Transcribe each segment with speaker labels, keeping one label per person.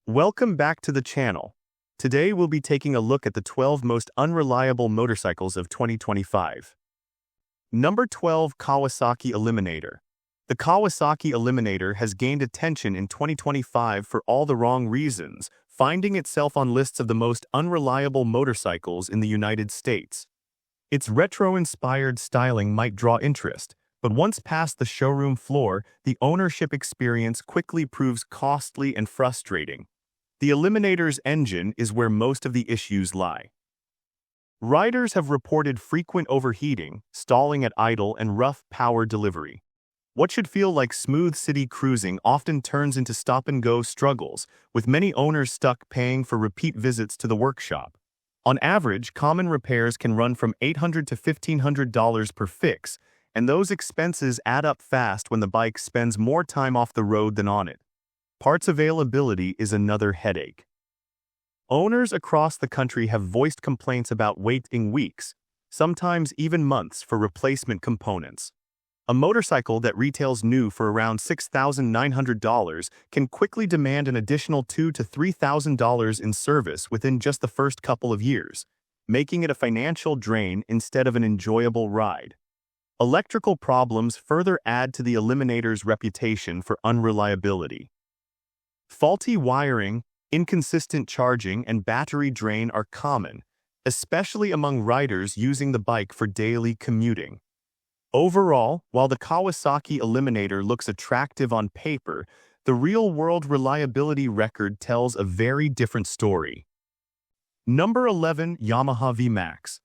Speaker 1: Welcome back to the channel. Today we'll be taking a look at the 12 most unreliable motorcycles of 2025. Number 12, Kawasaki Eliminator. The Kawasaki Eliminator has gained attention in 2025 for all the wrong reasons, finding itself on lists of the most unreliable motorcycles in the United States. Its retro-inspired styling might draw interest, but once past the showroom floor, the ownership experience quickly proves costly and frustrating. The Eliminator's engine is where most of the issues lie. Riders have reported frequent overheating, stalling at idle, and rough power delivery. What should feel like smooth city cruising often turns into stop-and-go struggles, with many owners stuck paying for repeat visits to the workshop. On average, common repairs can run from $800 to $1,500 per fix, and those expenses add up fast when the bike spends more time off the road than on it. Parts availability is another headache. Owners across the country have voiced complaints about waiting weeks, sometimes even months, for replacement components. A motorcycle that retails new for around $6,900 can quickly demand an additional $2,000 to $3,000 in service within just the first couple of years, making it a financial drain instead of an enjoyable ride. Electrical problems further add to the Eliminator's reputation for unreliability. Faulty wiring, inconsistent charging, and battery drain are common, especially among riders using the bike for daily commuting. Overall, while the Kawasaki Eliminator looks attractive on paper, the real-world reliability record tells a very different story. Number 11, Yamaha VMAX.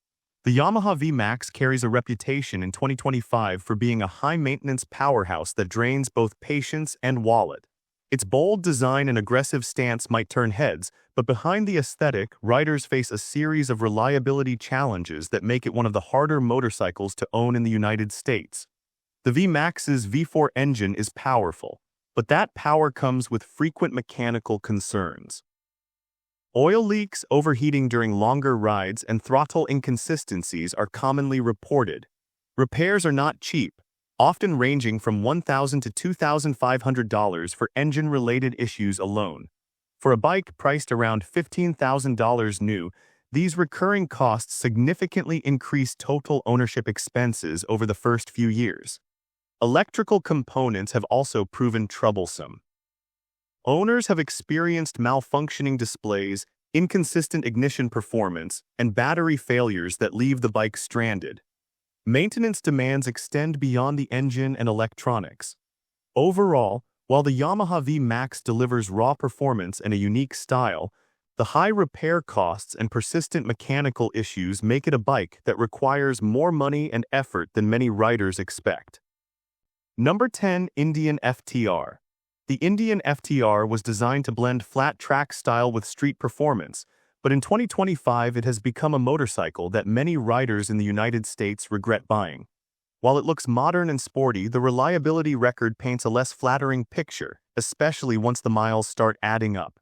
Speaker 1: The Yamaha VMAX carries a reputation in 2025 for being a high-maintenance powerhouse that drains both patience and wallet. Its bold design and aggressive stance might turn heads, but behind the aesthetic, riders face a series of reliability challenges that make it one of the harder motorcycles to own in the United States. The VMAX's V4 engine is powerful, but that power comes with frequent mechanical concerns. Oil leaks, overheating during longer rides, and throttle inconsistencies are commonly reported. Repairs are not cheap, often ranging from $1,000 to $2,500 for engine-related issues alone. For a bike priced around $15,000 new, these recurring costs significantly increase total ownership expenses over the first few years. Electrical components have also proven troublesome. Owners have experienced malfunctioning displays, inconsistent ignition performance, and battery failures that leave the bike stranded. Maintenance demands extend beyond the engine and electronics. Overall, while the Yamaha VMAX delivers raw performance and a unique style, the high repair costs and persistent mechanical issues make it a bike that requires more money and effort than many riders expect. Number 10, Indian FTR. The Indian FTR was designed to blend flat track style with street performance, but in 2025 it has become a motorcycle that many riders in the United States regret buying. While it looks modern and sporty, the reliability record paints a less flattering picture, especially once the miles start adding up.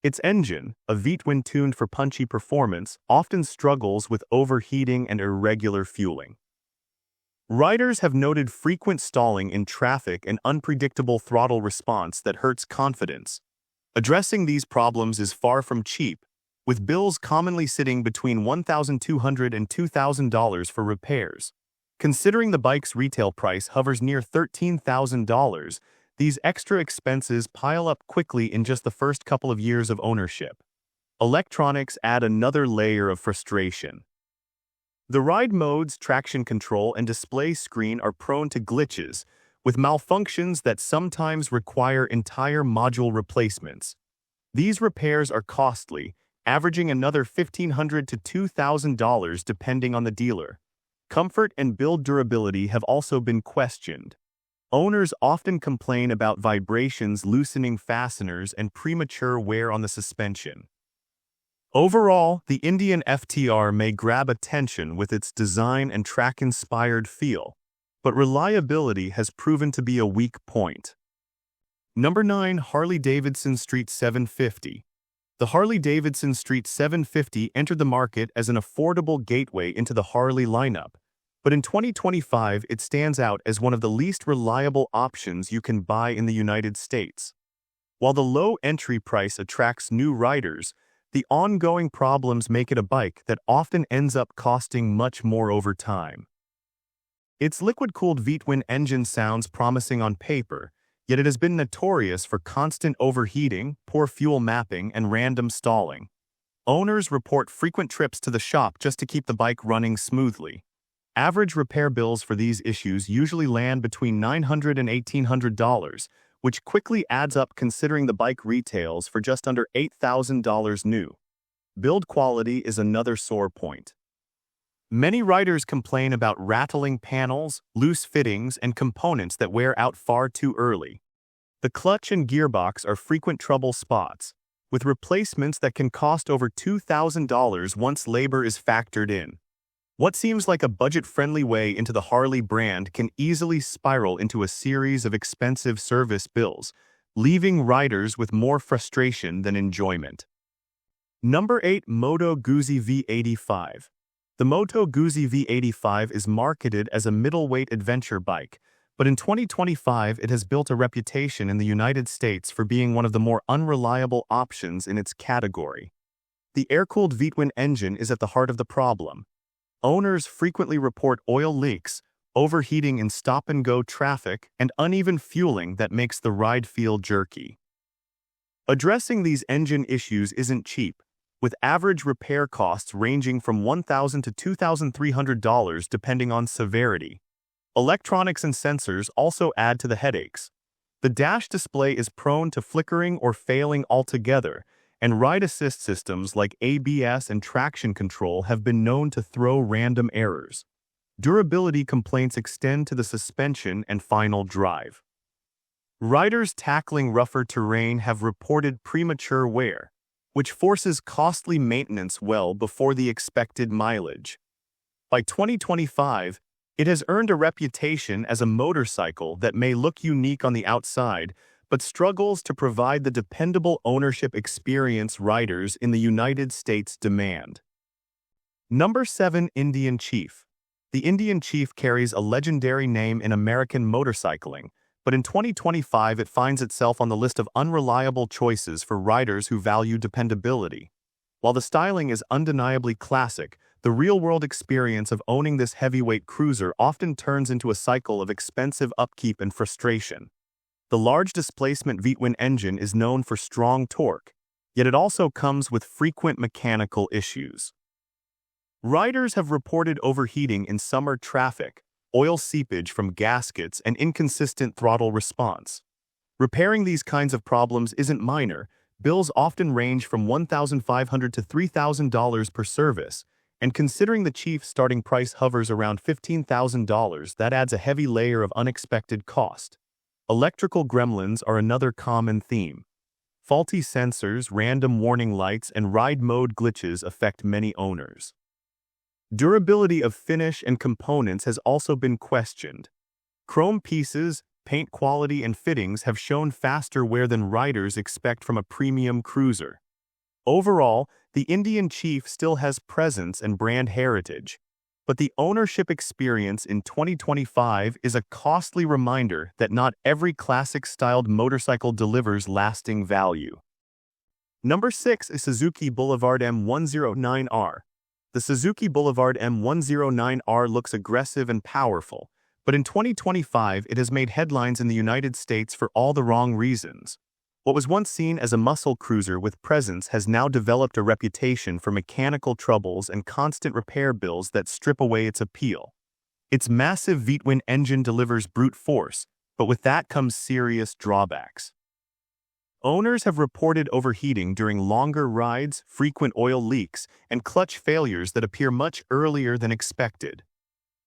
Speaker 1: Its engine, a V-twin tuned for punchy performance, often struggles with overheating and irregular fueling. Riders have noted frequent stalling in traffic and unpredictable throttle response that hurts confidence. Addressing these problems is far from cheap, with bills commonly sitting between $1,200 and $2,000 for repairs. Considering the bike's retail price hovers near $13,000, these extra expenses pile up quickly in just the first couple of years of ownership. Electronics add another layer of frustration. The ride modes, traction control, and display screen are prone to glitches, with malfunctions that sometimes require entire module replacements. These repairs are costly, averaging another $1,500 to $2,000 depending on the dealer. Comfort and build durability have also been questioned. Owners often complain about vibrations, loosening fasteners, and premature wear on the suspension. Overall, the Indian FTR may grab attention with its design and track-inspired feel, but reliability has proven to be a weak point. Number 9, Harley-Davidson Street 750. The Harley-Davidson Street 750 entered the market as an affordable gateway into the Harley lineup, but in 2025 it stands out as one of the least reliable options you can buy in the United States. While the low entry price attracts new riders, the ongoing problems make it a bike that often ends up costing much more over time. Its liquid-cooled V-twin engine sounds promising on paper, yet it has been notorious for constant overheating, poor fuel mapping, and random stalling. Owners report frequent trips to the shop just to keep the bike running smoothly. Average repair bills for these issues usually land between $900 and $1,800, which quickly adds up considering the bike retails for just under $8,000 new. Build quality is another sore point. Many riders complain about rattling panels, loose fittings, and components that wear out far too early. The clutch and gearbox are frequent trouble spots, with replacements that can cost over $2,000 once labor is factored in. What seems like a budget-friendly way into the Harley brand can easily spiral into a series of expensive service bills, leaving riders with more frustration than enjoyment. Number 8. Moto Guzzi V85. The Moto Guzzi V85 is marketed as a middleweight adventure bike, but in 2025 it has built a reputation in the United States for being one of the more unreliable options in its category. The air-cooled V-twin engine is at the heart of the problem. Owners frequently report oil leaks, overheating in stop-and-go traffic, and uneven fueling that makes the ride feel jerky. Addressing these engine issues isn't cheap, with average repair costs ranging from $1,000 to $2,300 depending on severity. Electronics and sensors also add to the headaches. The dash display is prone to flickering or failing altogether, and ride assist systems like ABS and traction control have been known to throw random errors. Durability complaints extend to the suspension and final drive. Riders tackling rougher terrain have reported premature wear, which forces costly maintenance well before the expected mileage. By 2025, it has earned a reputation as a motorcycle that may look unique on the outside, but struggles to provide the dependable ownership experience riders in the United States demand. Number 7. Indian Chief. The Indian Chief carries a legendary name in American motorcycling, but in 2025 it finds itself on the list of unreliable choices for riders who value dependability. While the styling is undeniably classic, the real-world experience of owning this heavyweight cruiser often turns into a cycle of expensive upkeep and frustration. The large displacement V-twin engine is known for strong torque, yet it also comes with frequent mechanical issues. Riders have reported overheating in summer traffic, oil seepage from gaskets, and inconsistent throttle response. Repairing these kinds of problems isn't minor. Bills often range from $1,500 to $3,000 per service, and considering the Chief's starting price hovers around $15,000, that adds a heavy layer of unexpected cost. Electrical gremlins are another common theme. Faulty sensors, random warning lights, and ride mode glitches affect many owners. Durability of finish and components has also been questioned. Chrome pieces, paint quality, and fittings have shown faster wear than riders expect from a premium cruiser. Overall, the Indian Chief still has presence and brand heritage, but the ownership experience in 2025 is a costly reminder that not every classic-styled motorcycle delivers lasting value. Number 6 is Suzuki Boulevard M109R. The Suzuki Boulevard M109R looks aggressive and powerful, but in 2025 it has made headlines in the United States for all the wrong reasons. What was once seen as a muscle cruiser with presence has now developed a reputation for mechanical troubles and constant repair bills that strip away its appeal. Its massive V-twin engine delivers brute force, but with that comes serious drawbacks. Owners have reported overheating during longer rides, frequent oil leaks, and clutch failures that appear much earlier than expected.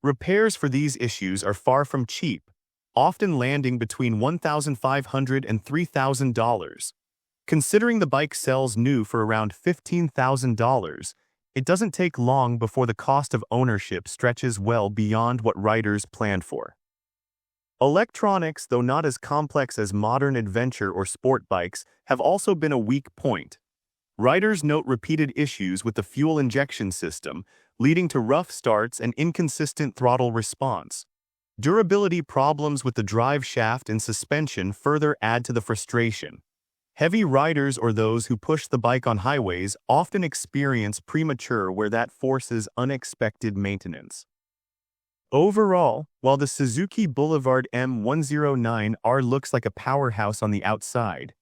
Speaker 1: Repairs for these issues are far from cheap, often landing between $1,500 and $3,000. Considering the bike sells new for around $15,000, it doesn't take long before the cost of ownership stretches well beyond what riders planned for. Electronics, though not as complex as modern adventure or sport bikes, have also been a weak point. Riders note repeated issues with the fuel injection system, leading to rough starts and inconsistent throttle response. Durability problems with the drive shaft and suspension further add to the frustration. Heavy riders or those who push the bike on highways often experience premature wear that forces unexpected maintenance. Overall, while the Suzuki Boulevard M109R looks like a powerhouse on the outside,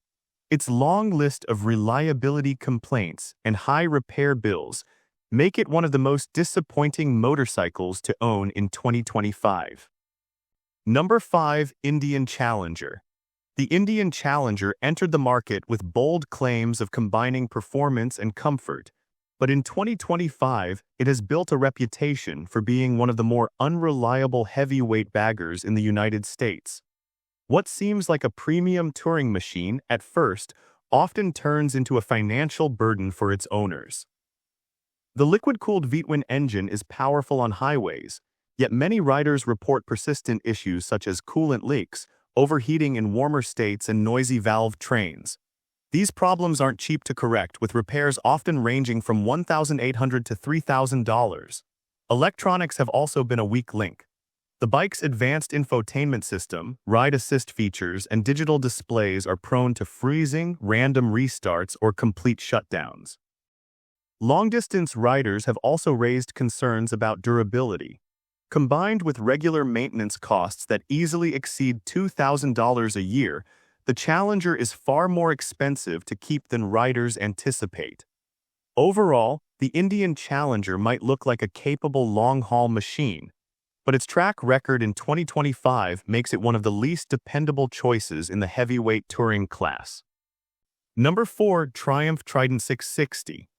Speaker 1: its long list of reliability complaints and high repair bills make it one of the most disappointing motorcycles to own in 2025. Number 5. Indian Challenger. The Indian Challenger entered the market with bold claims of combining performance and comfort, but in 2025, it has built a reputation for being one of the more unreliable heavyweight baggers in the United States. What seems like a premium touring machine at first often turns into a financial burden for its owners. The liquid-cooled V-twin engine is powerful on highways, yet many riders report persistent issues such as coolant leaks, overheating in warmer states, and noisy valve trains. These problems aren't cheap to correct, with repairs often ranging from $1,800 to $3,000. Electronics have also been a weak link. The bike's advanced infotainment system, ride assist features, and digital displays are prone to freezing, random restarts, or complete shutdowns. Long-distance riders have also raised concerns about durability. Combined with regular maintenance costs that easily exceed $2,000 a year, the Challenger is far more expensive to keep than riders anticipate. Overall, the Indian Challenger might look like a capable long-haul machine, but its track record in 2025 makes it one of the least dependable choices in the heavyweight touring class. Number 4. Triumph Trident 660.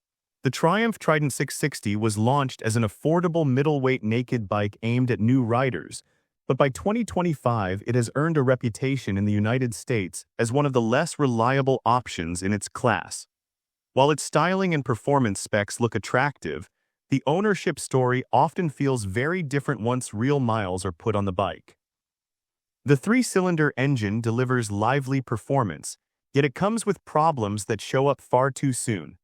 Speaker 1: The Triumph Trident 660 was launched as an affordable middleweight naked bike aimed at new riders, but by 2025 it has earned a reputation in the United States as one of the less reliable options in its class. While its styling and performance specs look attractive, the ownership story often feels very different once real miles are put on the bike. The three-cylinder engine delivers lively performance, yet it comes with problems that show up far too soon.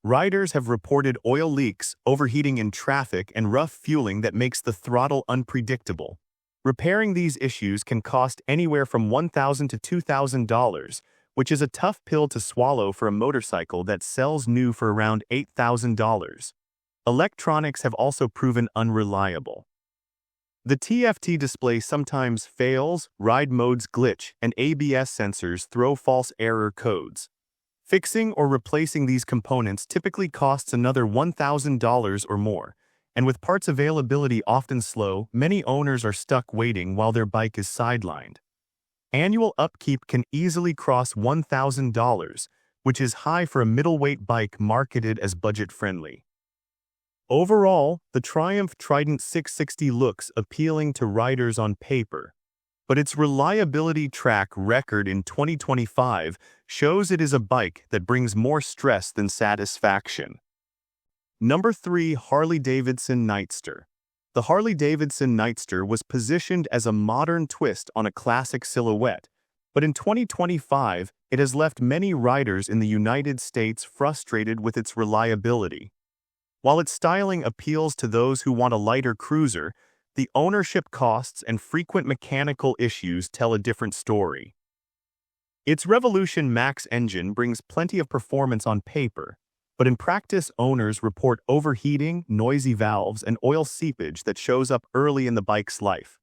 Speaker 1: Riders have reported oil leaks, overheating in traffic, and rough fueling that makes the throttle unpredictable. Repairing these issues can cost anywhere from $1,000 to $2,000, which is a tough pill to swallow for a motorcycle that sells new for around $8,000. Electronics have also proven unreliable. The TFT display sometimes fails, ride modes glitch, and ABS sensors throw false error codes. Fixing or replacing these components typically costs another $1,000 or more, and with parts availability often slow, many owners are stuck waiting while their bike is sidelined. Annual upkeep can easily cross $1,000, which is high for a middleweight bike marketed as budget-friendly. Overall, the Triumph Trident 660 looks appealing to riders on paper, but its reliability track record in 2025 shows it is a bike that brings more stress than satisfaction. Number 3. Harley-Davidson Nightster. The Harley-Davidson Nightster was positioned as a modern twist on a classic silhouette, but in 2025, it has left many riders in the United States frustrated with its reliability. While its styling appeals to those who want a lighter cruiser, the ownership costs and frequent mechanical issues tell a different story. Its Revolution Max engine brings plenty of performance on paper, but in practice owners report overheating, noisy valves, and oil seepage that shows up early in the bike's life.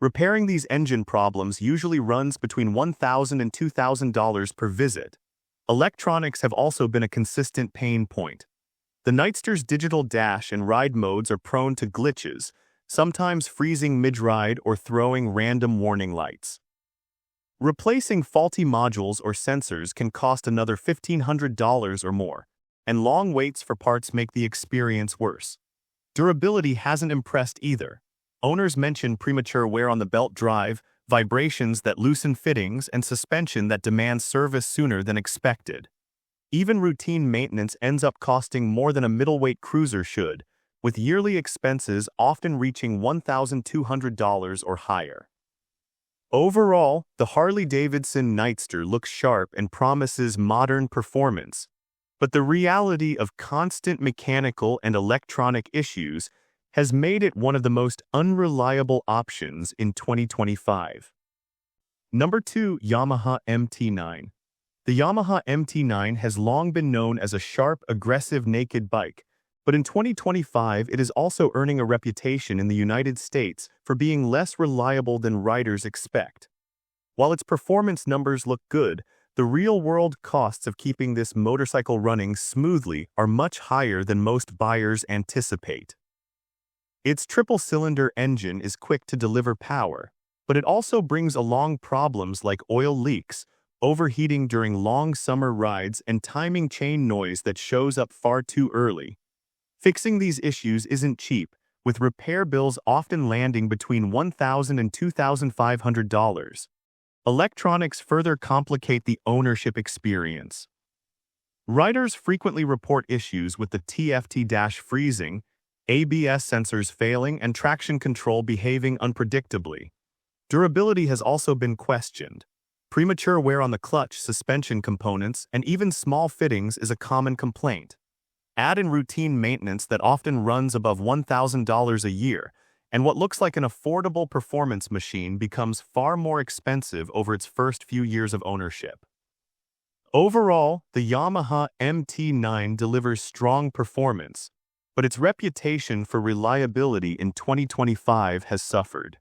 Speaker 1: Repairing these engine problems usually runs between $1,000 and $2,000 per visit. Electronics have also been a consistent pain point. The Nightster's digital dash and ride modes are prone to glitches, sometimes freezing mid-ride or throwing random warning lights. Replacing faulty modules or sensors can cost another $1,500 or more, and long waits for parts make the experience worse. Durability hasn't impressed either. Owners mention premature wear on the belt drive, vibrations that loosen fittings, and suspension that demands service sooner than expected. Even routine maintenance ends up costing more than a middleweight cruiser should, with yearly expenses often reaching $1,200 or higher. Overall, the Harley-Davidson Nightster looks sharp and promises modern performance, but the reality of constant mechanical and electronic issues has made it one of the most unreliable options in 2025. Number 2. Yamaha MT-09. The Yamaha MT-09 has long been known as a sharp, aggressive naked bike, but in 2025 it is also earning a reputation in the United States for being less reliable than riders expect. While its performance numbers look good, the real-world costs of keeping this motorcycle running smoothly are much higher than most buyers anticipate. Its triple-cylinder engine is quick to deliver power, but it also brings along problems like oil leaks, overheating during long summer rides, and timing chain noise that shows up far too early. Fixing these issues isn't cheap, with repair bills often landing between $1,000 and $2,500. Electronics further complicate the ownership experience. Riders frequently report issues with the TFT dash freezing, ABS sensors failing, and traction control behaving unpredictably. Durability has also been questioned. Premature wear on the clutch, suspension components, and even small fittings is a common complaint. Add in routine maintenance that often runs above $1,000 a year, and what looks like an affordable performance machine becomes far more expensive over its first few years of ownership. Overall, the Yamaha MT-09 delivers strong performance, but its reputation for reliability in 2025 has suffered.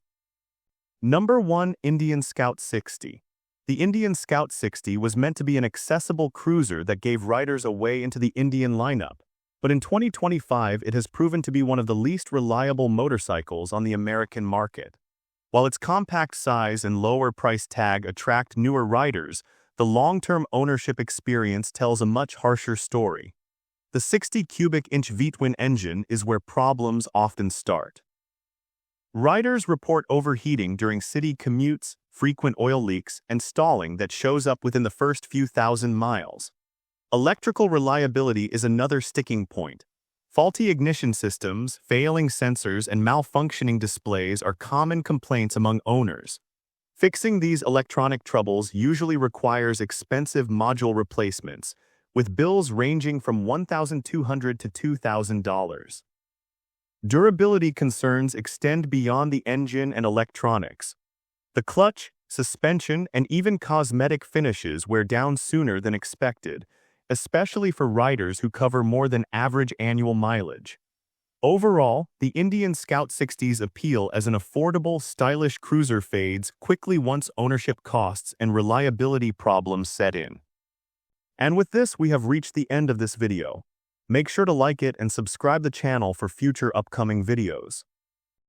Speaker 1: Number 1. Indian Scout 60. The Indian Scout 60 was meant to be an accessible cruiser that gave riders a way into the Indian lineup, but in 2025 it has proven to be one of the least reliable motorcycles on the American market. While its compact size and lower price tag attract newer riders, the long-term ownership experience tells a much harsher story. The 60 cubic inch V-twin engine is where problems often start. Riders report overheating during city commutes, frequent oil leaks, and stalling that shows up within the first few thousand miles. Electrical reliability is another sticking point. Faulty ignition systems, failing sensors, and malfunctioning displays are common complaints among owners. Fixing these electronic troubles usually requires expensive module replacements, with bills ranging from $1,200 to $2,000. Durability concerns extend beyond the engine and electronics. The clutch, suspension, and even cosmetic finishes wear down sooner than expected, especially for riders who cover more than average annual mileage. Overall, the Indian Scout 60's appeal as an affordable, stylish cruiser fades quickly once ownership costs and reliability problems set in. And with this, we have reached the end of this video. Make sure to like it and subscribe the channel for future upcoming videos.